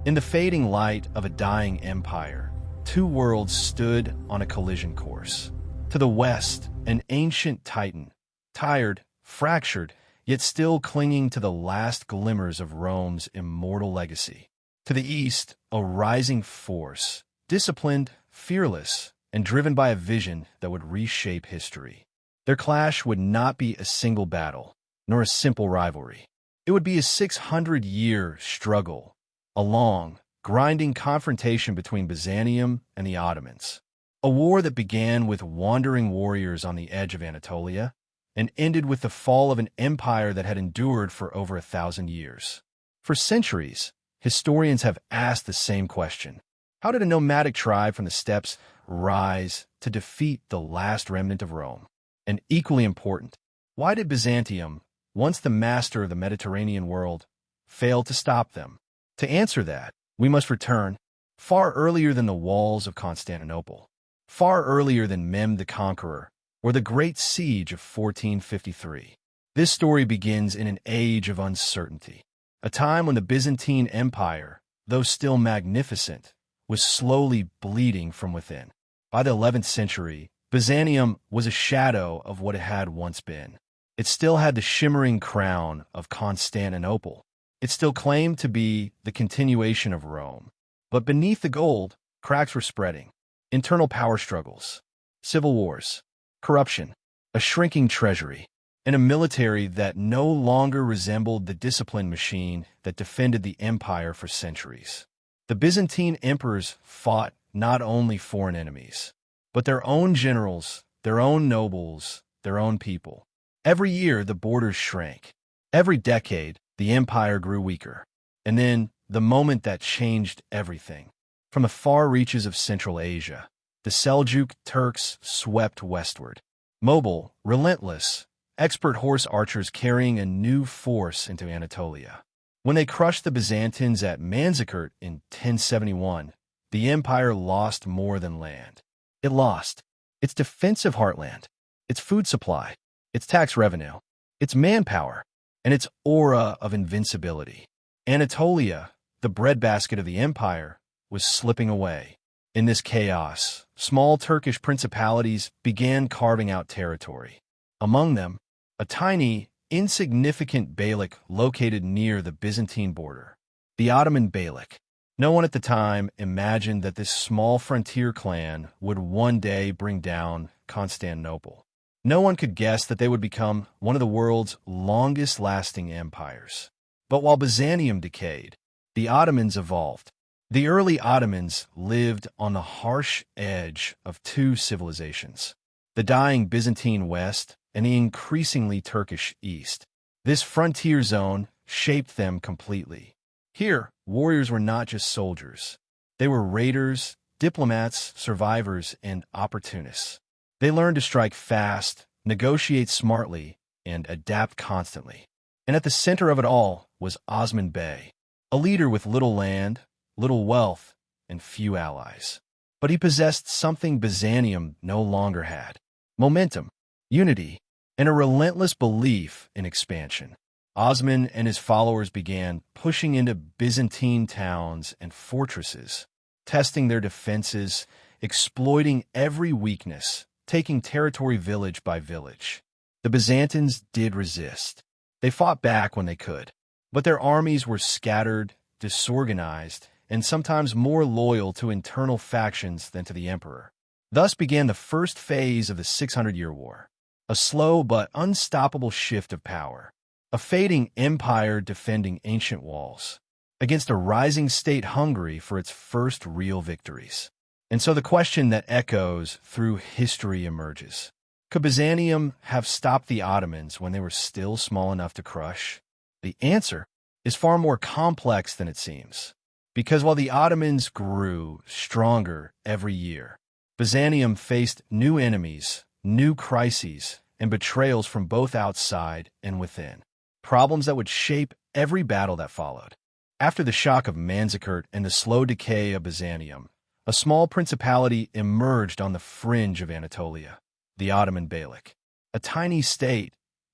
In the fading light of a dying empire, two worlds stood on a collision course. To the west, an ancient titan, tired, fractured, yet still clinging to the last glimmers of Rome's immortal legacy. To the east, a rising force, disciplined, fearless, and driven by a vision that would reshape history. Their clash would not be a single battle, nor a simple rivalry. It would be a 600-year struggle, a long, grinding confrontation between Byzantium and the Ottomans. A war that began with wandering warriors on the edge of Anatolia and ended with the fall of an empire that had endured for over 1,000 years. For centuries, historians have asked the same question. How did a nomadic tribe from the steppes rise to defeat the last remnant of Rome? And equally important, why did Byzantium, once the master of the Mediterranean world, fail to stop them? To answer that, we must return far earlier than the walls of Constantinople, far earlier than Mehmet the Conqueror, or the Great Siege of 1453. This story begins in an age of uncertainty, a time when the Byzantine Empire, though still magnificent, was slowly bleeding from within. By the 11th century, Byzantium was a shadow of what it had once been. It still had the shimmering crown of Constantinople. It still claimed to be the continuation of Rome. But beneath the gold, cracks were spreading. Internal power struggles, civil wars, corruption, a shrinking treasury, and a military that no longer resembled the disciplined machine that defended the empire for centuries. The Byzantine emperors fought not only foreign enemies, but their own generals, their own nobles, their own people. Every year, the borders shrank. Every decade, the empire grew weaker. And then, the moment that changed everything. From the far reaches of Central Asia, the Seljuk Turks swept westward. Mobile, relentless, expert horse archers carrying a new force into Anatolia. When they crushed the Byzantines at Manzikert in 1071, the empire lost more than land. It lost its defensive heartland, its food supply, its tax revenue, its manpower, and its aura of invincibility. Anatolia, the breadbasket of the empire, was slipping away. In this chaos, small Turkish principalities began carving out territory. Among them, a tiny, insignificant beylik located near the Byzantine border, the Ottoman Beylik. No one at the time imagined that this small frontier clan would one day bring down Constantinople. No one could guess that they would become one of the world's longest-lasting empires. But while Byzantium decayed, the Ottomans evolved. The early Ottomans lived on the harsh edge of two civilizations, the dying Byzantine West and the increasingly Turkish East. This frontier zone shaped them completely. Here, warriors were not just soldiers. They were raiders, diplomats, survivors, and opportunists. They learned to strike fast, negotiate smartly, and adapt constantly. And at the center of it all was Osman Bey, a leader with little land, little wealth, and few allies. But he possessed something Byzantium no longer had: momentum, unity, and a relentless belief in expansion. Osman and his followers began pushing into Byzantine towns and fortresses, testing their defenses, exploiting every weakness, taking territory village by village. The Byzantines did resist. They fought back when they could, but their armies were scattered, disorganized, and sometimes more loyal to internal factions than to the emperor. Thus began the first phase of the 600-year war, a slow but unstoppable shift of power. A fading empire defending ancient walls against a rising state hungry for its first real victories. And so the question that echoes through history emerges. Could Byzantium have stopped the Ottomans when they were still small enough to crush? The answer is far more complex than it seems. Because while the Ottomans grew stronger every year, Byzantium faced new enemies, new crises, and betrayals from both outside and within. Problems that would shape every battle that followed. After the shock of Manzikert and the slow decay of Byzantium, a small principality emerged on the fringe of Anatolia, the Ottoman Beylik, a tiny state,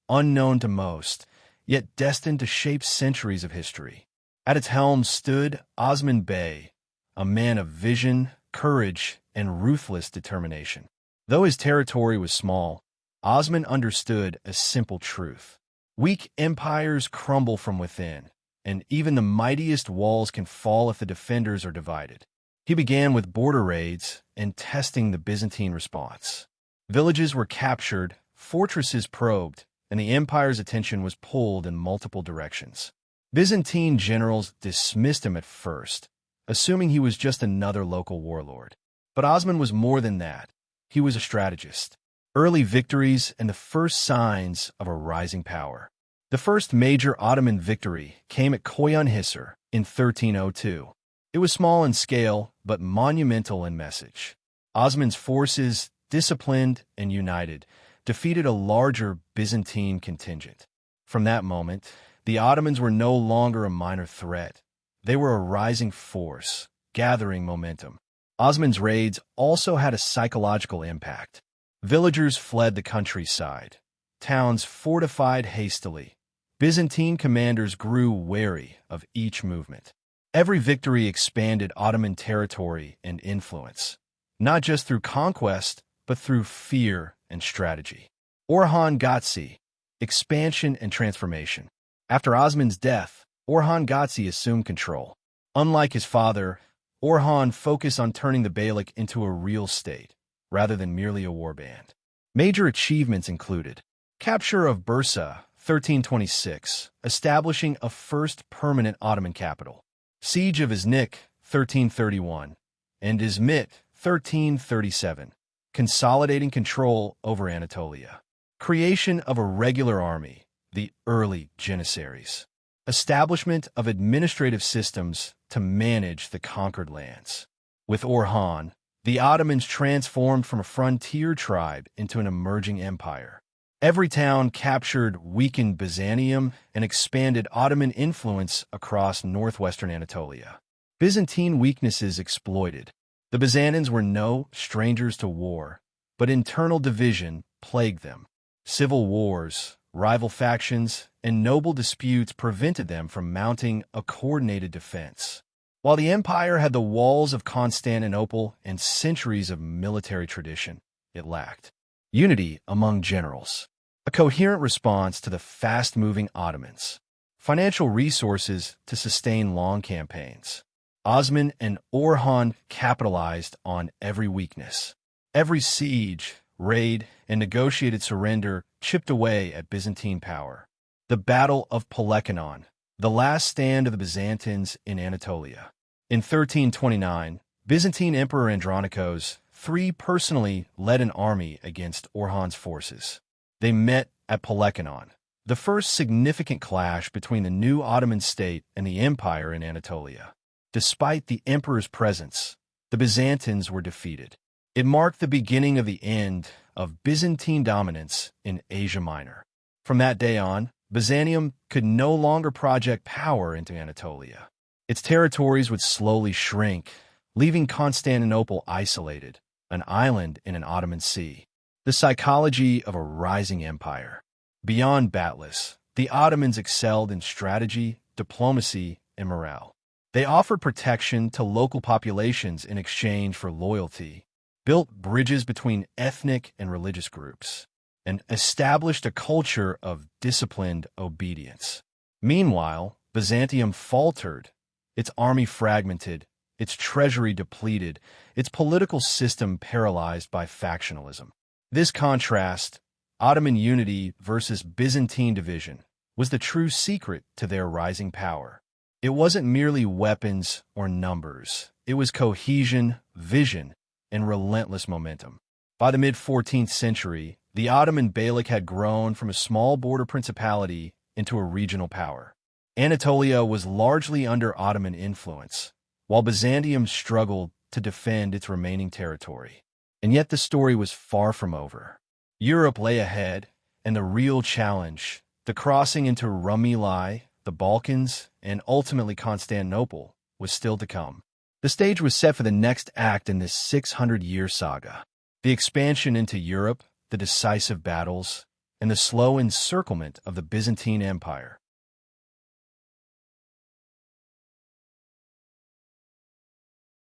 unknown to most, yet destined to shape centuries of history. At its helm stood Osman Bey, a man of vision, courage, and ruthless determination. Though his territory was small, Osman understood a simple truth. Weak empires crumble from within, and even the mightiest walls can fall if the defenders are divided. He began with border raids and testing the Byzantine response. Villages were captured, fortresses probed, and the empire's attention was pulled in multiple directions. Byzantine generals dismissed him at first, assuming he was just another local warlord. But Osman was more than that. He was a strategist. Early victories and the first signs of a rising power. The first major Ottoman victory came at Koyunhisar in 1302. It was small in scale, but monumental in message. Osman's forces, disciplined and united, defeated a larger Byzantine contingent. From that moment, the Ottomans were no longer a minor threat. They were a rising force, gathering momentum. Osman's raids also had a psychological impact. Villagers fled the countryside. Towns fortified hastily. Byzantine commanders grew wary of each movement. Every victory expanded Ottoman territory and influence, not just through conquest, but through fear and strategy. Orhan Gazi, expansion and transformation. After Osman's death, Orhan Gazi assumed control. Unlike his father, Orhan focused on turning the Beylik into a real state, rather than merely a warband. Major achievements included capture of Bursa, 1326, establishing a first permanent Ottoman capital. Siege of Iznik, 1331, and Izmit, 1337, consolidating control over Anatolia. Creation of a regular army, the early Janissaries. Establishment of administrative systems to manage the conquered lands. With Orhan, the Ottomans transformed from a frontier tribe into an emerging empire. Every town captured weakened Byzantium and expanded Ottoman influence across northwestern Anatolia. Byzantine weaknesses exploited. The Byzantines were no strangers to war, but internal division plagued them. Civil wars, rival factions, and noble disputes prevented them from mounting a coordinated defense. While the empire had the walls of Constantinople and centuries of military tradition, it lacked unity among generals, a coherent response to the fast-moving Ottomans, financial resources to sustain long campaigns. Osman and Orhan capitalized on every weakness. Every siege, raid, and negotiated surrender chipped away at Byzantine power. The Battle of Pelekanon, the last stand of the Byzantines in Anatolia. In 1329, Byzantine Emperor Andronikos III personally led an army against Orhan's forces. They met at Pelekanon, the first significant clash between the new Ottoman state and the empire in Anatolia. Despite the emperor's presence, the Byzantines were defeated. It marked the beginning of the end of Byzantine dominance in Asia Minor. From that day on, Byzantium could no longer project power into Anatolia. Its territories would slowly shrink, leaving Constantinople isolated, an island in an Ottoman sea. The psychology of a rising empire. Beyond Batlis, the Ottomans excelled in strategy, diplomacy, and morale. They offered protection to local populations in exchange for loyalty, built bridges between ethnic and religious groups, and established a culture of disciplined obedience. Meanwhile, Byzantium faltered, its army fragmented, its treasury depleted, its political system paralyzed by factionalism. This contrast, Ottoman unity versus Byzantine division, was the true secret to their rising power. It wasn't merely weapons or numbers. It was cohesion, vision, and relentless momentum. By the mid-14th century, the Ottoman Beylik had grown from a small border principality into a regional power. Anatolia was largely under Ottoman influence, while Byzantium struggled to defend its remaining territory. And yet the story was far from over. Europe lay ahead, and the real challenge, the crossing into Rumeli, the Balkans, and ultimately Constantinople, was still to come. The stage was set for the next act in this 600-year saga. The expansion into Europe, the decisive battles, and the slow encirclement of the Byzantine Empire.